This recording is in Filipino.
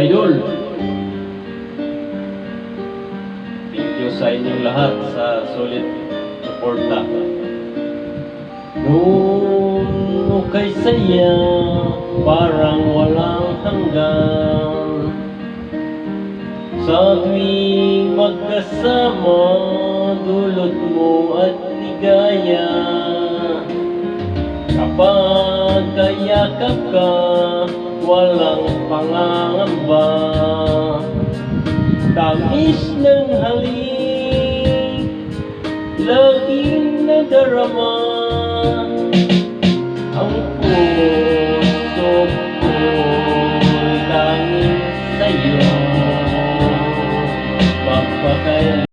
idol. Thank you sa inyong lahat sa solid suporta. Noon kay saya, parang walang hanggan. Sa tuwing magkasama, dulot mo at ligaya. Kapag kayakap ka, walang pangangamba. Tamis ng halik, laging nadarama.